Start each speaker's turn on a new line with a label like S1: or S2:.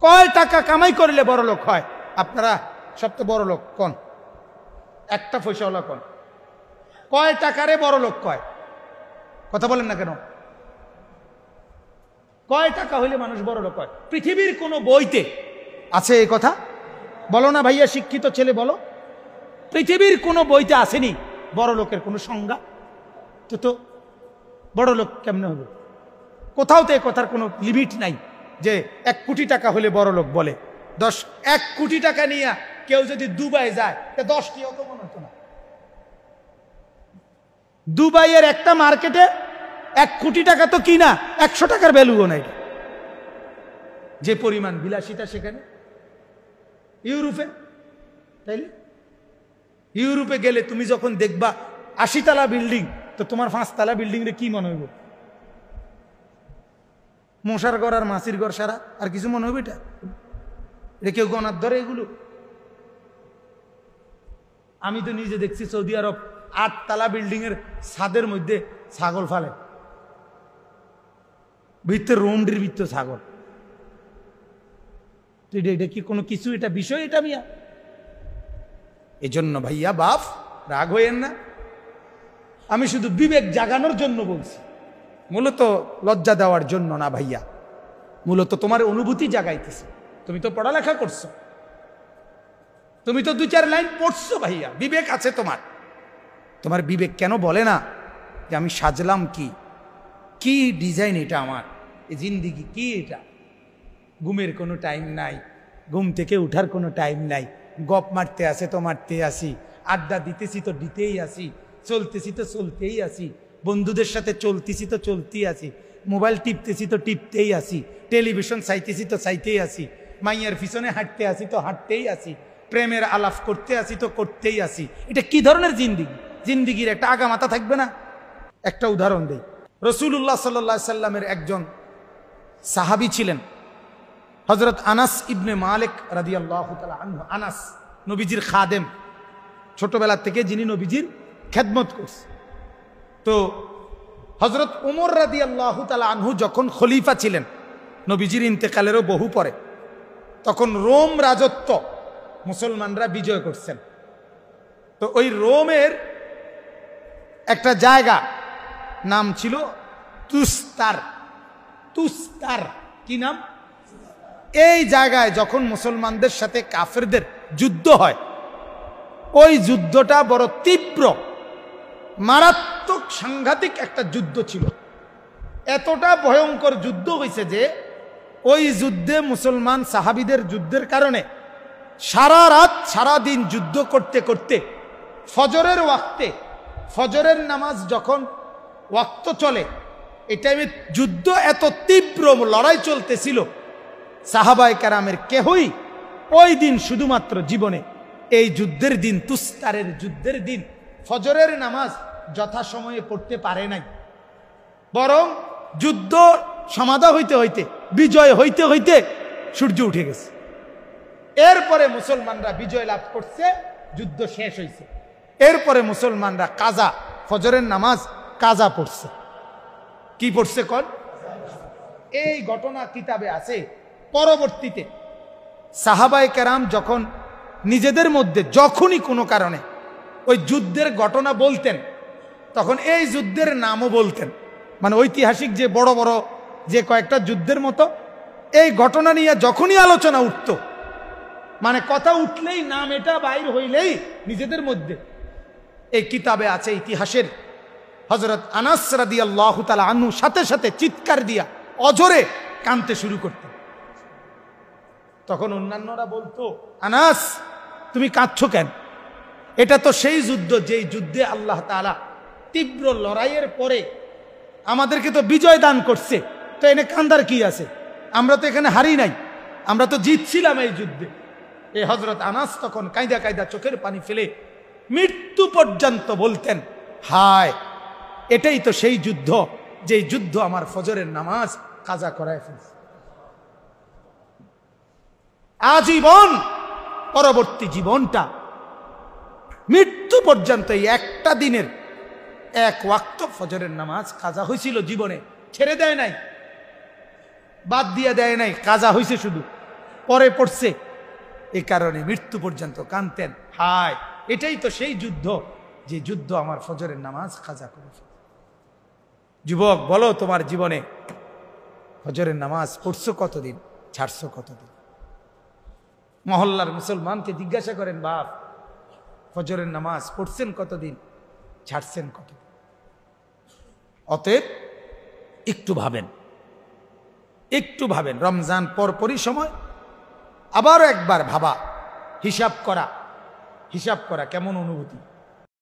S1: কয় টাকা কামাই করলে বড় লোক হয়? আপনারা সবচেয়ে বড় লোক কোন? একটা পয়সাওয়ালা কোন? কয় টাকারে বড় লোক কয়? কথা বলেন না কেন? কয় টাকা হইলে মানুষ বড় লোক হয়? পৃথিবীর কোন বইতে আছে এই কথা? বলো না ভাইয়া, শিক্ষিত ছেলে বলো। পৃথিবীর কোন বইতে আসেনি বড় লোকের কোন সংজ্ঞা? তো বড় লোক কেমনে হবে? কোথাও তো এই কথার কোনো লিমিট নাই যে 1 কোটি টাকা হলে বড় লোক বলে। 1 কোটি টাকা নিয়ে কেউ যদি দুবাই যায়, 10টি অত মনে হতো না। দুবাইয়ের একটা মার্কেটে 1 কোটি টাকা তো কিনা 100 টাকার ভ্যালুও নাই, যে পরিমাণ বিলাসিতা সেখানে। ইউরোপে, তাইলে ইউরোপে গেলে তুমি যখন দেখবা 80 তলা বিল্ডিং, তো তোমার 5 তলা বিল্ডিং রে কি মনে হইব? মশার ঘর আর মাছির ঘর সারা, আর কিছু মনে হবে? এটা কেউ গণার ধরে এগুলো? আমি তো নিজে দেখছি সৌদি আরব 8 তলা বিল্ডিং এর ছাদের মধ্যে ছাগল ফালে, ভিতরে রুমটির ভিতরে ছাগল। এটা কি কোনো কিছু? এটা বিষয়? এটা মিয়া এজন্য ভাইয়া বাপ রাগ হইয়েন না, আমি শুধু বিবেক জাগানোর জন্য বলছি, মূলত লজ্জা দেওয়ার জন্য না ভাইয়া। মূলত তোমার অনুভূতি জাগাইতেছে। তুমি তো পড়ালেখা করছো, তুমি তো 2-4 লাইন পড়ছো ভাইয়া, বিবেক আছে তোমার। তোমার বিবেক কেন বলে না যে আমি সাজলাম কি, কি ডিজাইন এটা আমার, এই জিন্দিগি কি এটা? ঘুমের কোনো টাইম নাই, ঘুম থেকে উঠার কোনো টাইম নাই, গপ মারতে আসে তো মারতে আসি, আড্ডা দিতেছি তো দিতেই আসি, চলতেছি তো চলতেই আসি, বন্ধুদের সাথে চলতেছি তো চলতেই আসি, মোবাইল টিপতেছি তো টিপতেই আসি, টেলিভিশন চাইতেছি তো চাইতেই আসি, মাইয়ার পিছনে হাঁটতে আসি তো হাঁটতেই আসি, প্রেমের আলাপ করতে আসি তো করতেই আসি। এটা কি ধরনের জিন্দিগি? জিন্দিগির একটা আগা মাথা থাকবে না? একটা উদাহরণ দেই। রাসূলুল্লাহ সাল্লাল্লাহু আলাইহি সাল্লামের একজন সাহাবী ছিলেন হযরত আনাস ইবনে মালিক রাদিয়াল্লাহু তাআলা আনহু। আনাস নবীজির খাদেম, ছোটবেলা থেকে যিনি নবীজির খেদমত করছে। তো হযরত ওমর রাদিয়াল্লাহু তাআলা আনহু যখন খলিফা ছিলেন, নবীজির ইন্তেকালেরও বহু পরে, তখন রোম রাজত্ব মুসলমানরা বিজয় করছেন। তো ওই রোমের একটা জায়গা নাম ছিল তুস্তার। তুস্তার কি নাম? এই জায়গায় যখন মুসলমানদের সাথে কাফেরদের যুদ্ধ হয়, ওই যুদ্ধটা বড় তীব্র, মারাত্মক, সাংঘাতিক একটা যুদ্ধ ছিল। এতটা ভয়ঙ্কর যুদ্ধ হয়েছে যে ওই যুদ্ধে মুসলমান সাহাবীদের যুদ্ধের কারণে সারা রাত সারা দিন যুদ্ধ করতে করতে ফজরের ওয়াক্তে, ফজরের নামাজ যখন ওয়াক্ত চলে, এই টাইমে যুদ্ধ এত তীব্র লড়াই চলতেছিল, সাহাবায়ে কেরামের কেহই ওই দিন শুধুমাত্র জীবনে এই যুদ্ধের দিন, তুস্তারের যুদ্ধের দিন ফজরের নামাজ যথাসময়ে পড়তে পারে নাই। বরং যুদ্ধ সমাধা হইতে হইতে, বিজয় হইতে হইতে সূর্য উঠে গেছে। এরপরে মুসলমানরা বিজয় লাভ করছে, যুদ্ধ শেষ হয়েছে। এরপরে মুসলমানরা কাজা, ফজরের নামাজ কাজা পড়ছে। কি পড়ছে কন? এই ঘটনা কিতাবে আছে। পরবর্তীতে সাহাবায়ে কেরাম যখন নিজেদের মধ্যে যখনই কোনো কারণে ওই যুদ্ধের ঘটনা বলতেন, তখন এই যুদ্ধের নামও বলতেন। মানে ঐতিহাসিক যে বড় বড় যে কয়েকটা যুদ্ধের মতো এই ঘটনা নিয়ে যখনই আলোচনা উঠত, মানে কথা উঠলেই, নাম এটা বাইর হইলেই নিজেদের মধ্যে, এই কিতাবে আছে ইতিহাসের, হযরত আনাস রাদিয়াল্লাহু তাআলা আনহু সাথে সাথে চিৎকার দিয়া অজরে কাঁদতে শুরু করতেন। তখন অন্যান্যরা বলতো, আনাস তুমি কাঁদছো কেন? এটা তো সেই যুদ্ধ যেই যুদ্ধে আল্লাহ তাআলা তীব্র লড়াইয়ের পরে আমাদেরকে তো বিজয় দান করছে, তো এনে কান্দার কি আছে? আমরা তো এখানে হারি নাই, আমরা তো জিতছিলাম এই যুদ্ধে। এই হযরত আনাস তখন কাঁদা কাঁদা চোখের পানি ফেলে মৃত্যু পর্যন্ত বলতেন, হায় এটাই তো সেই যুদ্ধ যেই যুদ্ধ আমার ফজরের নামাজ কাজা করায় ফেলছে। আজীবন পরবর্তী জীবনটা মৃত্যু পর্যন্ত এই একটা দিনের 1 ওয়াক্ত ফজরের নামাজ কাজা হয়েছিল জীবনে, ছেড়ে দেয় নাই, বাদ দিয়ে দেয় নাই, কাজা হয়েছে শুধু। পরে পড়ছে, এই কারণে মৃত্যু পর্যন্ত কাঁদতেন। হায়, এটাই তো সেই যুদ্ধ যে যুদ্ধ আমার ফজরের নামাজ কাজা করে ফেলে। যুবক, বলো তোমার জীবনে ফজরের নামাজ পড়ছো কতদিন, ছাড়ছো কতদিন? মহল্লার মুসলমানকে জিজ্ঞাসা করেন, বাপ ফজরের নামাজ পড়ছেন কতদিন, ছাড়ছেন কতদিন? অতএব একটু ভাবেন, একটু ভাবেন। রমজান পরপরই সময়, আবারও একবার ভাবা, হিসাব করা কেমন অনুভূতি।